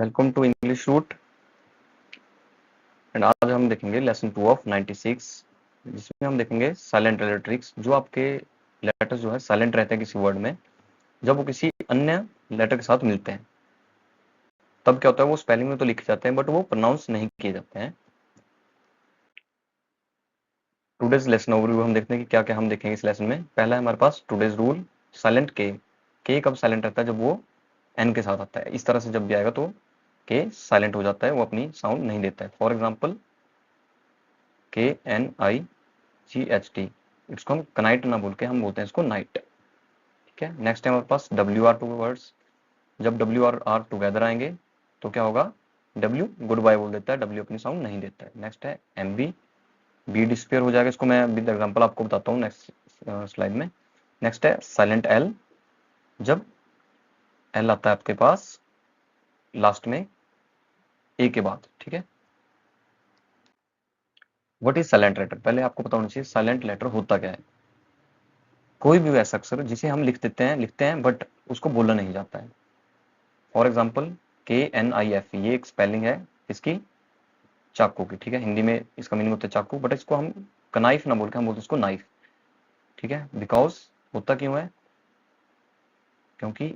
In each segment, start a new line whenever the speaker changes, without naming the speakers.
Welcome to English root. And आज हम देखेंगे लेसन 2 ऑफ 96, जिसमें हम देखेंगे साइलेंट लेटर ट्रिक्स। जो आपके लेटर्स जो है साइलेंट रहते हैं किसी वर्ड में, जब वो किसी अन्य लेटर के साथ मिलते हैं तब क्या होता है, वो स्पेलिंग में तो लिखे जाते हैं बट वो प्रोनाउंस नहीं किए जाते हैं। टुडेज लेसन ओवरव्यू हम देखते हैं कि क्या क्या हम देखेंगे इस लेसन में। पहला है हमारे पास टुडेज रूल, साइलेंट के कब साइलेंट रहता है, जब वो एन के साथ आता है। इस तरह से जब भी आएगा तो के साइलेंट हो जाता है, वो अपनी साउंड नहीं देता है। फॉर एग्जाम्पल KNIGHT, इसको हम कनाइट ना बोल के हम बोलते हैं इसको नाइट। ठीक है, नेक्स्ट है हमारे पास WR टू वर्ड्स। जब W और R टुगेदर आएंगे तो क्या होगा, W गुड बाय बोल देता है, W अपनी साउंड नहीं देता है। नेक्स्ट है MB, बी डिस्पेयर हो जाएगा। इसको मैं विद एग्जांपल आपको बताता हूँ नेक्स्ट स्लाइड में। नेक्स्ट है साइलेंट L, जब L आता है आपके पास लास्ट में A के बाद। ठीक है, व्हाट इज साइलेंट लेटर, पहले आपको पता होना चाहिए साइलेंट लेटर होता क्या है। कोई भी वैसा अक्षर जिसे हम लिखते हैं बट उसको बोला नहीं जाता है। फॉर एग्जाम्पल KNIF, ये एक स्पेलिंग है इसकी, चाकू की। ठीक है, हिंदी में इसका मीनिंग होता है चाकू, बट इसको हम कनाइफ ना बोल के हम बोलते हैं इसको नाइफ। ठीक है, बिकॉज होता क्यों है, क्योंकि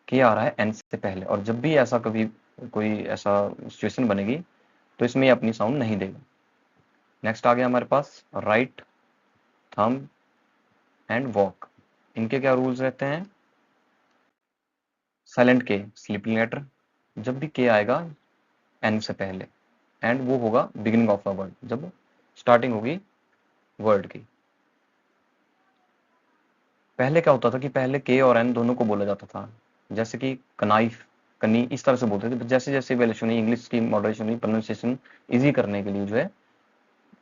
के आ रहा है एन से पहले, और जब भी ऐसा कभी कोई ऐसा सिचुएशन बनेगी तो इसमें ये अपनी साउंड नहीं देगा। नेक्स्ट आ गया हमारे पास राइट, थंब एंड वॉक। इनके क्या रूल्स रहते हैं। साइलेंट के स्लीपिंग लेटर, जब भी के आएगा एन से पहले, एंड वो होगा बिगिनिंग ऑफ अ वर्ड, जब स्टार्टिंग होगी वर्ड की। पहले क्या होता था कि पहले के और एन दोनों को बोला जाता था, जैसे कि कनाइफ, कनी, इस तरह से बोलते थे। जैसे जैसे इवोल्यूशन हुई, इंग्लिश की मॉडरेशन हुई, प्रोनाउंसिएशन इजी करने के लिए जो है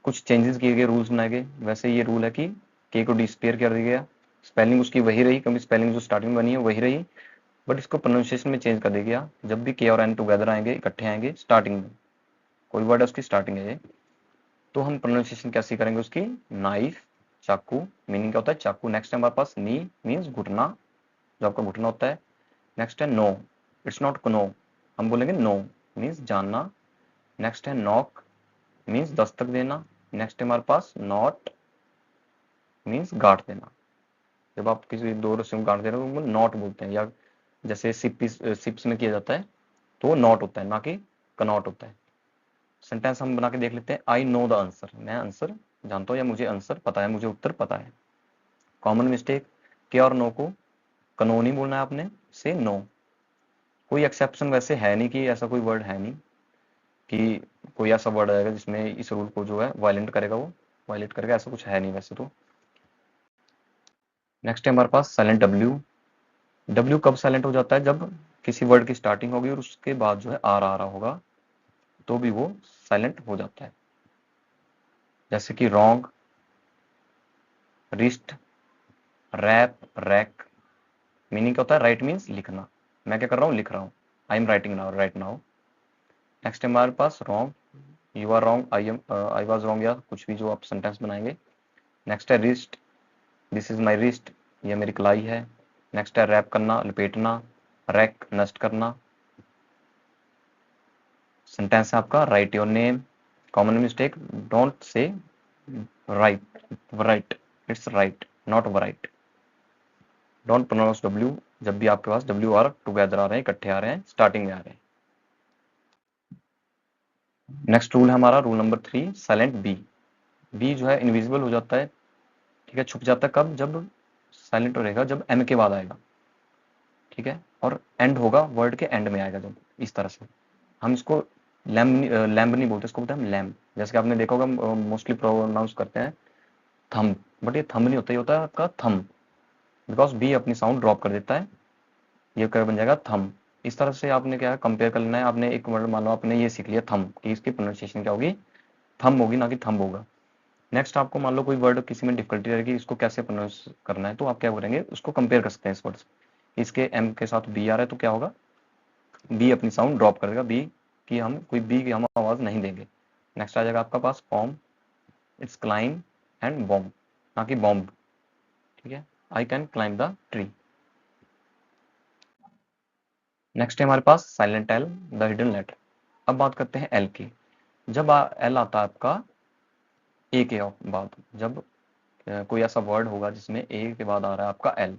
कुछ चेंजेस किए गए, रूल्स बनाए गए। वैसे ये रूल है कि के को डिस्पेयर कर दिया गया, स्पेलिंग उसकी वही रही, क्योंकि स्पेलिंग जो स्टार्टिंग में बनी है वही रही, बट इसको प्रोनाउंसिएशन में चेंज कर दिया गया। जब भी के और एन टुगेदर आएंगे, इकट्ठे आएंगे स्टार्टिंग में, कोई वर्ड है उसकी स्टार्टिंग है ये, तो हम प्रोनाउंसिएशन कैसे करेंगे उसकी, नाइफ, चाकू। मीनिंग क्या होता है, चाकू। नेक्स्ट है हमारे पास नी, मीन्स घुटना, जो आपका घुटना होता है। नेक्स्ट है नो, इट्स नॉट नो, हम बोलेंगे नो, मीन्स जानना। नेक्स्ट है नॉक, मीन्स दस्तक देना। नेक्स्ट है हमारे पास नॉट, मीन्स गांठ देना। जब आप किसी दो रस्सियों में गांठ दे रहे हो उनको नॉट बोलते हैं, या जैसे सिप्स में किया जाता है तो वो नॉट होता है, ना कि कनॉट होता है। सेंटेंस हम बना के देख लेते हैं। आई नो द आंसर, मैं आंसर जानता हूँ या मुझे आंसर पता है, मुझे उत्तर पता है। कॉमन मिस्टेक, के और नो को कनो नहीं बोलना है आपने, से नो। कोई एक्सेप्शन वैसे है नहीं, कि ऐसा कोई वर्ड है नहीं कि कोई ऐसा वर्ड आएगा जिसमें इस रूल को जो है वायलेंट करेगा, वो वायलेट करेगा, ऐसा कुछ है नहीं वैसे तो। नेक्स्ट है हमारे पास साइलेंट डब्ल्यू। डब्ल्यू कब साइलेंट हो जाता है, जब किसी वर्ड की स्टार्टिंग होगी और उसके बाद जो है आर आ रहा होगा तो भी वो साइलेंट हो जाता है। जैसे कि wrong, wrist, wrap, rack. Meaning क्या होता है, राइट मीन्स लिखना, मैं क्या कर रहा हूँ, लिख रहा हूँ, I am writing now, right now. Next है हमारे पास wrong, you are wrong, I was wrong, या कुछ भी जो आप सेंटेंस बनाएंगे। नेक्स्ट है wrist, this is my wrist, ये मेरी कलाई है। नेक्स्ट है रैप करना, लपेटना। रैक, नष्ट करना। सेंटेंस है आपका write your name. Common mistake, don't say write, write, it's write not write. Don't pronounce W, जब भी आपके पास डब्ल्यू आर टुगेदर आ रहे हैं, इकट्ठे आ रहे हैं, स्टार्टिंग में आ रहे हैं। नेक्स्ट रूल है हमारा rule number 3, silent B. B जो है इनविजिबल हो जाता है। ठीक है, छुप जाता है कब, जब साइलेंट रहेगा जब एम के बाद आएगा। ठीक है, और एंड होगा वर्ड के एंड में आएगा जब, इस तरह से। हम इसको लैम्ब नहीं बोलते, इसको बोलते हैं हम लैम्ब। जैसे कि आपने देखा होगा मोस्टली प्रोनाउंस करते हैं थंब, बट ये थंब नहीं होता, ये होता है आपका थम, बिकॉज बी अपनी साउंड ड्रॉप कर देता है, ये क्या बन जाएगा थम। इस तरह से आपने क्या है, कंपेयर कर लेना है। आपने एक वर्ड मान लो आपने ये सीख लिया थम, कि इसकी प्रोनाउंसिएशन क्या होगी, थम होगी, ना कि थंब होगा। नेक्स्ट आपको मान लो कोई वर्ड किसी में डिफिकल्टी रहेगी, इसको कैसे प्रोनाउंस करना है, तो आप क्या करेंगे, उसको कंपेयर कर सकते हैं इस वर्ड से। इसके एम के साथ बी आ रहा है तो क्या होगा, बी अपनी साउंड ड्रॉप कर देगा, बी की हम कोई बी की हम आवाज नहीं देंगे। नेक्स्ट आ जाएगा आपका पास form, it's climb and bomb, ना कि बॉम्ब। ठीक है, I can climb the tree. Next है हमारे पास silent L, the hidden letter. अब बात करते हैं एल की। जब एल आता है आपका ए के बाद, जब कोई ऐसा वर्ड होगा जिसमें ए के बाद आ रहा है आपका एल,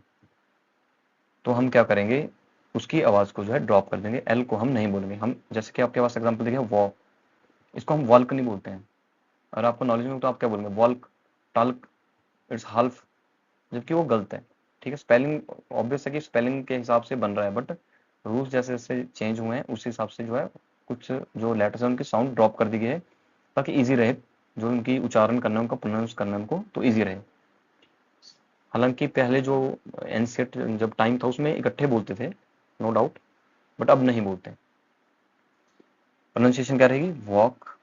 तो हम क्या करेंगे, उसकी आवाज को जो है ड्रॉप कर देंगे, एल को हम नहीं बोलेंगे। हम जैसे कि आपके पास एग्जांपल देखिए वॉक, इसको हम वॉल्क नहीं बोलते हैं। अगर आपको नॉलेज में हो तो आप क्या बोलेंगे, वॉल्क, टल्क, इट्स हाल्फ, जबकि वो गलत है। ठीक है, स्पेलिंग ऑब्वियस है कि स्पेलिंग के हिसाब से बन रहा है, बट रूल्स जैसे जैसे चेंज हुए हैं उस हिसाब से जो है कुछ जो लेटर्स हैं उनकी साउंड ड्रॉप कर दी गई है, ताकि ईजी रहे, जो उनकी उच्चारण करना है, उनका प्रोनाउंस करना है उनको, तो ईजी रहे। हालांकि पहले जो एनसेट जब टाइम था उसमें इकट्ठे बोलते थे, नो डाउट, बट अब नहीं बोलते। प्रोनाउंसिएशन क्या रहेगी, वॉक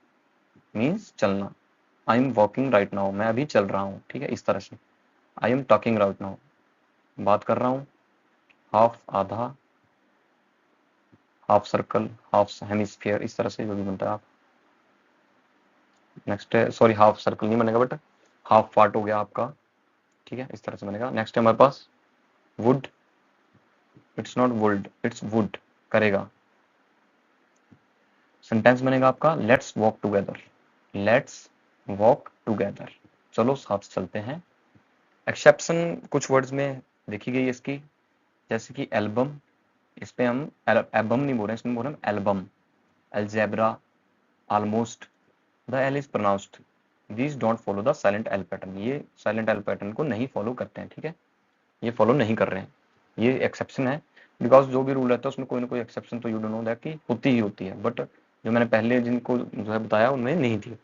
मीन्स चलना, I am walking right now, मैं अभी चल रहा हूँ। ठीक है, इस तरह से। I am talking right now, बात कर रहा हूँ। हाफ, आधा, हाफ सर्कल, हाफ हेमिस्फीयर, इस तरह से जो भी बनता है आप। नेक्स्ट है, सॉरी हाफ सर्कल नहीं बनेगा, बट हाफ पार्ट हो गया आपका। ठीक है, इस तरह से बनेगा। नेक्स्ट है हमारे पास wood, it's not would, it's wood, करेगा। सेंटेंस बनेगा आपका let's walk together, let's walk together, चलो साथ चलते हैं। एक्सेप्शन कुछ वर्ड्स में देखी गई है इसकी, जैसे कि एल्बम, इस पे हम एल्बम नहीं बोल रहे हैं, इसमें बोल रहे हैं album. Algebra, almost, the L is pronounced, these don't follow the silent L pattern, ये साइलेंट एल पैटर्न को नहीं फॉलो करते हैं। ठीक है, ये फॉलो नहीं कर रहे हैं, ये एक्सेप्शन है। बिकॉज जो भी रूल रहता है उसमें कोई ना कोई एक्सेप्शन तो यू डोंट नो दैट कि होती ही होती है, बट जो मैंने पहले जिनको जो है बताया उनमें नहीं थी।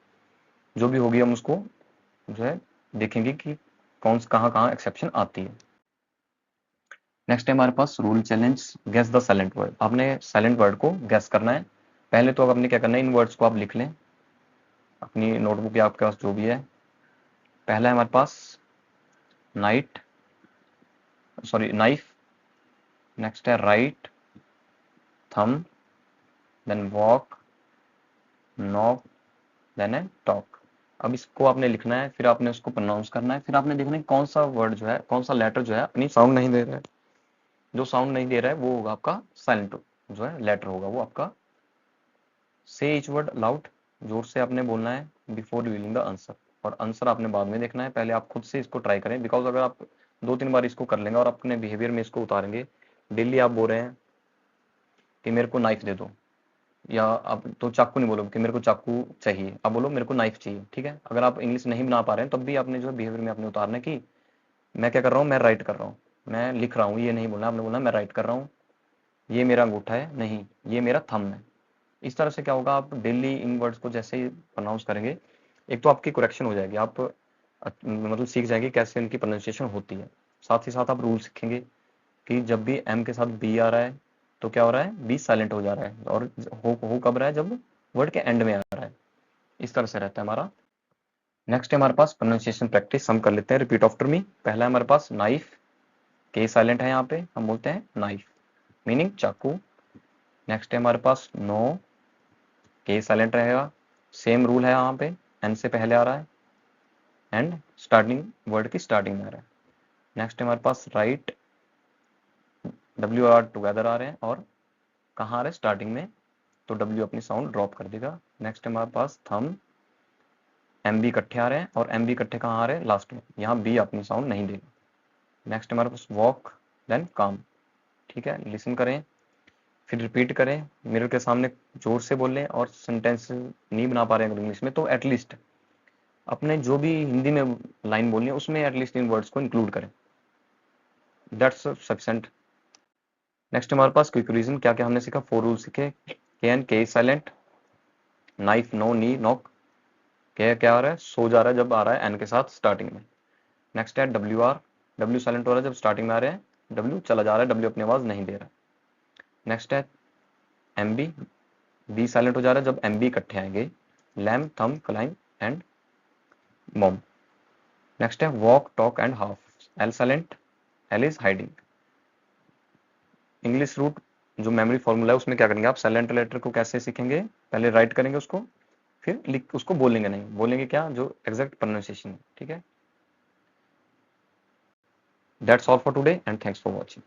जो भी होगी हम उसको जो है देखेंगे कि कौन कहाँ कहाँ एक्सेप्शन आती है। नेक्स्ट है हमारे पास rule challenge, guess the silent word. आपने साइलेंट वर्ड को गेस करना है। पहले तो आपने क्या करना है, इन वर्ड्स को आप लिख लें अपनी नोटबुक या आपके पास जो भी है। पहला है हमारे पास नाइट, सॉरी नाइफ। नेक्स्ट है राइट, थम, देन वॉक, नॉक, देन है टॉक। अब इसको आपने लिखना है, फिर आपने उसको प्रोनाउंस करना है, फिर आपने देखना है कौन सा वर्ड जो है, कौन सा लेटर जो है अपनी साउंड नहीं दे रहा है। जो साउंड नहीं दे रहा है वो होगा आपका साइलेंट जो है लेटर होगा वो आपका। से ईच वर्ड लाउड, जोर से आपने बोलना है बिफोर रिवीलिंग द आंसर, और आंसर आपने बाद में देखना है, पहले आप खुद से इसको ट्राई करें। बिकॉज अगर आप 2-3 बार इसको कर लेंगे और अपने बिहेवियर में इसको उतारेंगे, डेली आप बोल रहे हैं कि मेरे को नाइफ दे दो, या आप तो चाकू नहीं बोलोगे कि मेरे को चाकू चाहिए, आप बोलो मेरे को नाइफ चाहिए। ठीक है, अगर आप इंग्लिश नहीं बना पा रहे हैं तब भी आपने जो है बिहेवियर में आपने उतारना है कि मैं क्या कर रहा हूँ, मैं राइट कर रहा हूँ, मैं लिख रहा हूँ, ये नहीं बोलना, आपने बोलना मैं राइट कर रहा हूँ, ये मेरा अंगूठा है, नहीं ये मेरा थंब है। इस तरह से क्या होगा, आप डेली इन वर्ड्स को जैसे ही प्रोनाउंस करेंगे, एक तो आपकी करेक्शन हो जाएगी, आप मतलब सीख जाएंगे कैसे इनकी प्रोनाउंसिएशन होती है। साथ ही साथ आप रूल सीखेंगे कि जब भी एम के साथ बी आ रहा है तो क्या हो रहा है, बी साइलेंट हो जा रहा है, और हो कब रहा है, जब वर्ड के एंड में आ रहा है। इस तरह से रहता है हमारा। नेक्स्ट है हमारे पास प्रोनाउंसिएशन प्रैक्टिस, हम कर लेते हैं, रिपीट आफ्टर मी। पहला है हमारे पास नाइफ, के साइलेंट है यहाँ पे, हम बोलते हैं नाइफ मीनिंग चाकू। नेक्स्ट है हमारे पास नो, के साइलेंट रहेगा, सेम रूल है यहाँ पे, एन से पहले आ रहा है एंड स्टार्टिंग वर्ड की स्टार्टिंग में आ रहा है। नेक्स्ट है हमारे पास राइट, डब्ल्यू आर टुगेदर आ रहे हैं, और कहाँ आ रहे हैं, स्टार्टिंग में, तो डब्ल्यू अपनी साउंड ड्रॉप कर देगा। नेक्स्ट है हमारे पास थम, एम बी इकट्ठे आ रहे हैं, और एम बी इकट्ठे कहाँ आ रहे हैं, लास्ट में, यहाँ बी अपनी साउंड नहीं देगा। नेक्स्ट हमारे पास वॉक, देन काम। ठीक है, लिसन करें, फिर रिपीट करें, मिरर के सामने जोर से बोल लें, और सेंटेंस नहीं बना पा रहे हैं इंग्लिश में तो एटलीस्ट अपने जो भी हिंदी में लाइन बोलनी है उसमें एटलीस्ट इन वर्ड्स को इंक्लूड करें, दैट्स सफिशिएंट। नेक्स्ट हमारे पास क्विक रिवीजन, क्या क्या हमने सीखा, 4 रूल सीखे। के एन, के साइलेंट, नाइफ, नो, नी, नॉक, के क्या आ रहा है, सो जा रहा है जब आ रहा है एन के साथ स्टार्टिंग में। नेक्स्ट है डब्ल्यू आर, डब्ल्यू साइलेंट हो रहा है जब स्टार्टिंग में आ रहे हैं, डब्ल्यू चला जा रहा है, डब्ल्यू अपनी आवाज नहीं दे रहा है। नेक्स्ट है एम बी, बी साइलेंट हो जा रहा है जब एम बी इकट्ठे आएंगे, lamb, thumb, climb and mom. Next है walk, talk and half, L silent, L is hiding. English root जो मेमोरी फॉर्मूला है उसमें क्या करेंगे आप, साइलेंट लेटर को कैसे सीखेंगे, पहले राइट करेंगे उसको, फिर लिख उसको बोलेंगे नहीं, बोलेंगे क्या, जो एग्जैक्ट प्रोनाउंसिएशन है। ठीक है, that's all for today and thanks for watching.